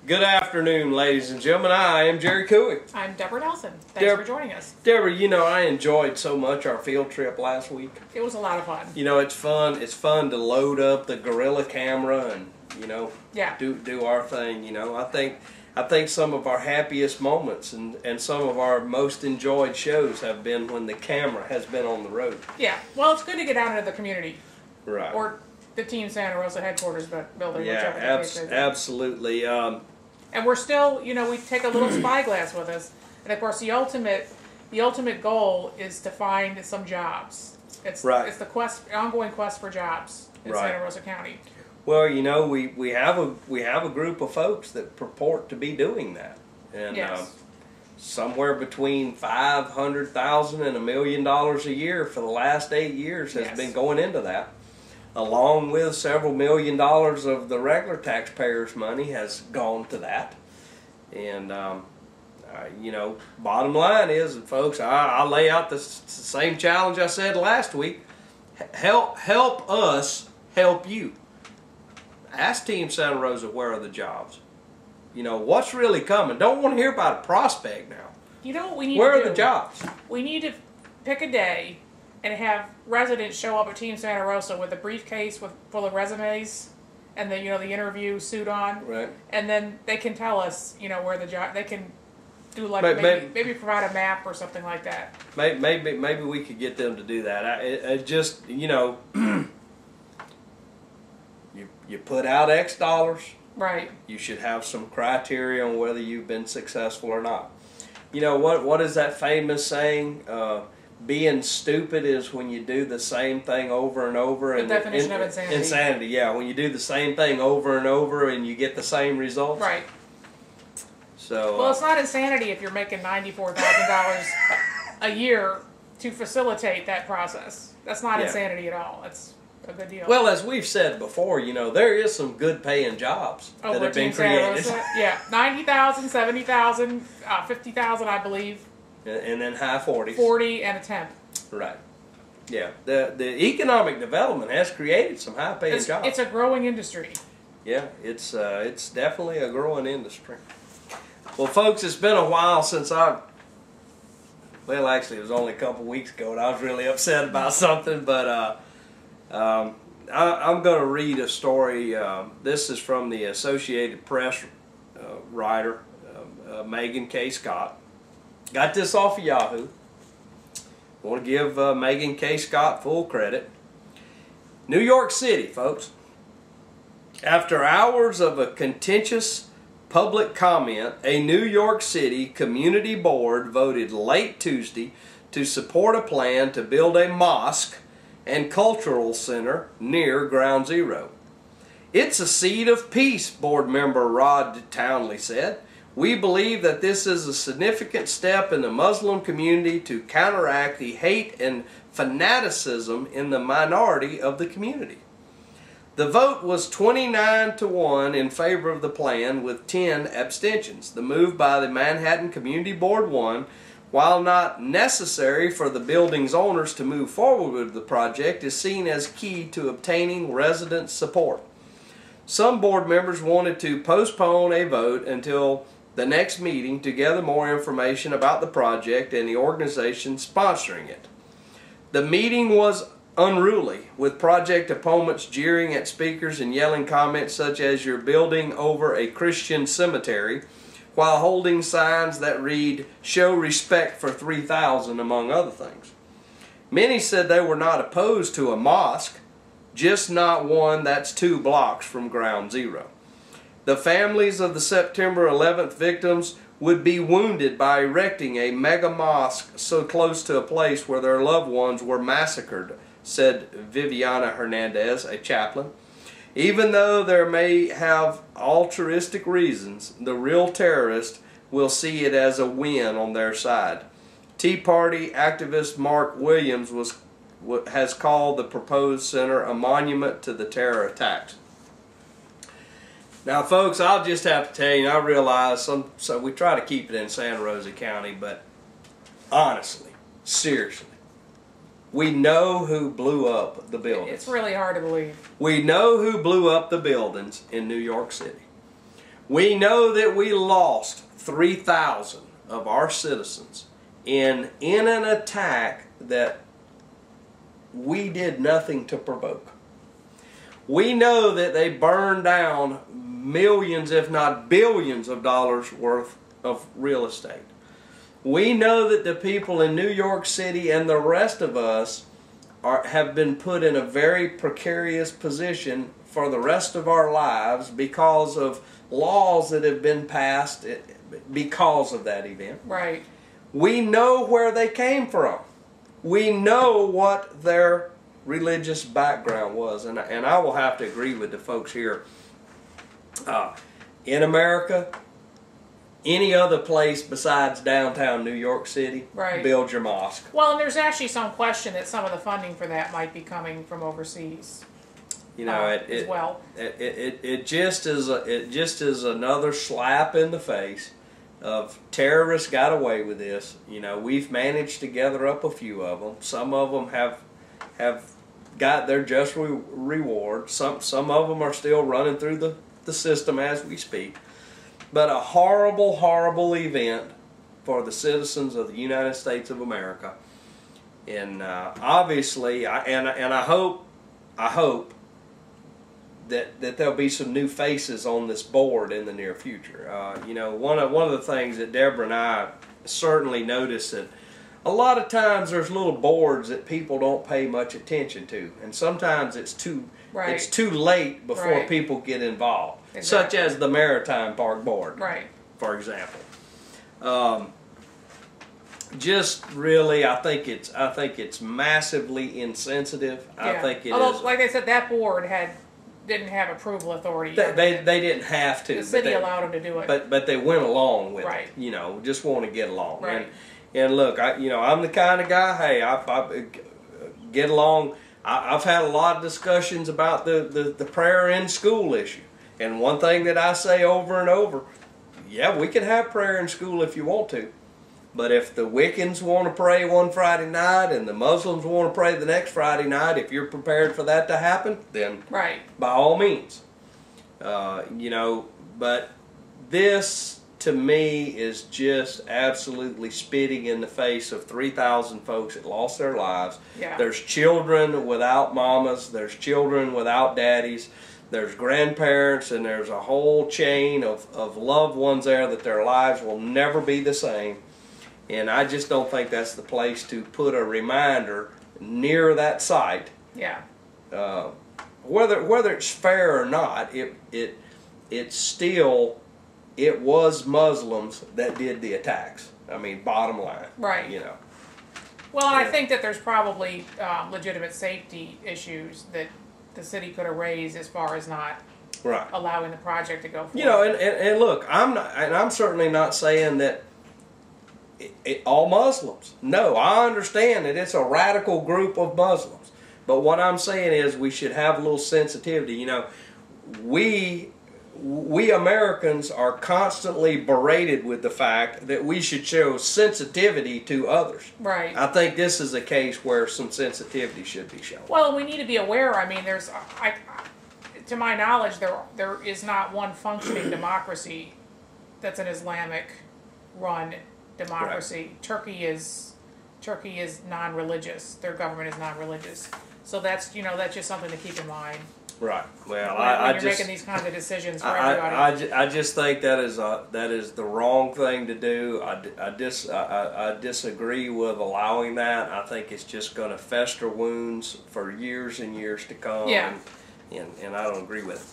Good afternoon, ladies and gentlemen. I am Jerry Cooey. I'm Deborah Nelson. Thanks for joining us. Deborah, you know, I enjoyed so much our field trip last week. It was a lot of fun. You know, it's fun. It's fun to load up the Gorilla camera and, you know, do our thing. You know, I think some of our happiest moments and some of our most enjoyed shows have been when the camera has been on the road. Yeah. Well, it's good to get out into the community. Right. Or the Team Santa Rosa headquarters building. Yeah, absolutely. And we're still, you know, we take a little spyglass with us, and of course the ultimate goal is to find some jobs. It's the ongoing quest for jobs in Santa Rosa County. Well, you know, we have a group of folks that purport to be doing that, and somewhere between $500,000 and $1 million a year for the last 8 years has been going into that, along with several $1 million of the regular taxpayers' money has gone to that. And you know, bottom line is, folks, I lay out the same challenge I said last week. Help us help you. Ask Team Santa Rosa, where are the jobs? You know, what's really coming? Don't want to hear about a prospect now. You know what we need to do? Where are the jobs? We need to pick a day and have residents show up at Team Santa Rosa with a briefcase full of resumes and the the interview suit on. Right. And then they can tell us, you know, where the job. They can do like maybe provide a map or something like that. Maybe we could get them to do that. I just, you know, you put out X dollars. Right. You should have some criteria on whether you've been successful or not. You know, what is that famous saying? Being stupid is when you do the same thing over and over. The definition of insanity. Insanity, yeah. When you do the same thing over and over and you get the same results. Right. So. Well, it's not insanity if you're making $94,000 a year to facilitate that process. That's not insanity at all. That's a good deal. Well, as we've said before, you know, there is some good paying jobs that have been created. Yeah, $90,000, $70,000, $50,000, I believe. And then high 40s. 40 and a temp. Right. Yeah. The economic development has created some high paying jobs. It's a growing industry. Yeah, it's definitely a growing industry. Well, folks, it's been a while since well, actually it was only a couple weeks ago and I was really upset about something, but I'm going to read a story. This is from the Associated Press writer, Megan K. Scott. Got this off of Yahoo. I want to give Megan K. Scott full credit. New York City, folks. After hours of a contentious public comment, a New York City community board voted late Tuesday to support a plan to build a mosque and cultural center near Ground Zero. It's a seed of peace, board member Rod Townley said. We believe that this is a significant step in the Muslim community to counteract the hate and fanaticism in the minority of the community. The vote was 29-1 in favor of the plan with 10 abstentions. The move by the Manhattan Community Board won. While not necessary for the building's owners to move forward with the project, is seen as key to obtaining resident support. Some board members wanted to postpone a vote until the next meeting to gather more information about the project and the organization sponsoring it. The meeting was unruly, with project opponents jeering at speakers and yelling comments such as "You're building over a Christian cemetery," while holding signs that read "Show respect for 3,000," among other things. Many said they were not opposed to a mosque, just not one that's 2 blocks from Ground Zero. The families of the September 11th victims would be wounded by erecting a mega mosque so close to a place where their loved ones were massacred, said Viviana Hernandez, a chaplain. Even though there may have altruistic reasons, the real terrorists will see it as a win on their side. Tea Party activist Mark Williams has called the proposed center a monument to the terror attacks. Now, folks, I'll just have to tell you, I realize so we try to keep it in Santa Rosa County, but honestly, seriously, we know who blew up the buildings. It's really hard to believe. We know who blew up the buildings in New York City. We know that we lost 3,000 of our citizens in an attack that we did nothing to provoke. We know that they burned down millions, if not billions of dollars worth of real estate. We know that the people in New York City and the rest of us have been put in a very precarious position for the rest of our lives because of laws that have been passed because of that event. Right. We know where they came from. We know what their religious background was. And I will have to agree with the folks here. In America, any other place besides downtown New York City, right, build your mosque. Well, and there's actually some question that some of the funding for that might be coming from overseas. You know, as well. It just is another slap in the face of terrorists got away with this. You know, we've managed to gather up a few of them. Some of them have got their just reward. Some of them are still running through the system as we speak. But a horrible, horrible event for the citizens of the United States of America. And obviously, I hope that there'll be some new faces on this board in the near future. You know, one of the things that Deborah and I certainly noticed that a lot of times there's little boards that people don't pay much attention to, and sometimes it's too late before people get involved. Exactly. Such as the Maritime Park Board, right, for example. Just really, I think it's massively insensitive. Yeah. I think it Although, is. Like I said, that board didn't have approval authority. They didn't have to. The city allowed them to do it. But they went along with right. it. You know, just want to get along. Right. And look, I'm the kind of guy. Hey, I get along. I've had a lot of discussions about the prayer in school issue. And one thing that I say over and over, yeah, we can have prayer in school if you want to. But if the Wiccans want to pray one Friday night and the Muslims want to pray the next Friday night, if you're prepared for that to happen, then right, by all means. You know, but this to me is just absolutely spitting in the face of 3,000 folks that lost their lives. Yeah. There's children without mamas, there's children without daddies, there's grandparents, and there's a whole chain of loved ones there that their lives will never be the same. And I just don't think that's the place to put a reminder near that site. Yeah. Whether it's fair or not, it was Muslims that did the attacks. I mean, bottom line. Right. You know. Well, and I think that there's probably legitimate safety issues that the city could have raised as far as not allowing the project to go forward. You know, and look, I'm certainly not saying that all Muslims. No, I understand that it's a radical group of Muslims. But what I'm saying is we should have a little sensitivity. You know, we Americans are constantly berated with the fact that we should show sensitivity to others. Right. I think this is a case where some sensitivity should be shown. Well, we need to be aware. I mean, to my knowledge, there is not one functioning democracy that's an Islamic-run democracy. Right. Turkey is non-religious. Their government is non-religious. So that's just something to keep in mind. Right. Well, when you're making these kinds of decisions for everybody. I just think that is the wrong thing to do. I disagree with allowing that. I think it's just going to fester wounds for years and years to come. Yeah. And I don't agree with it.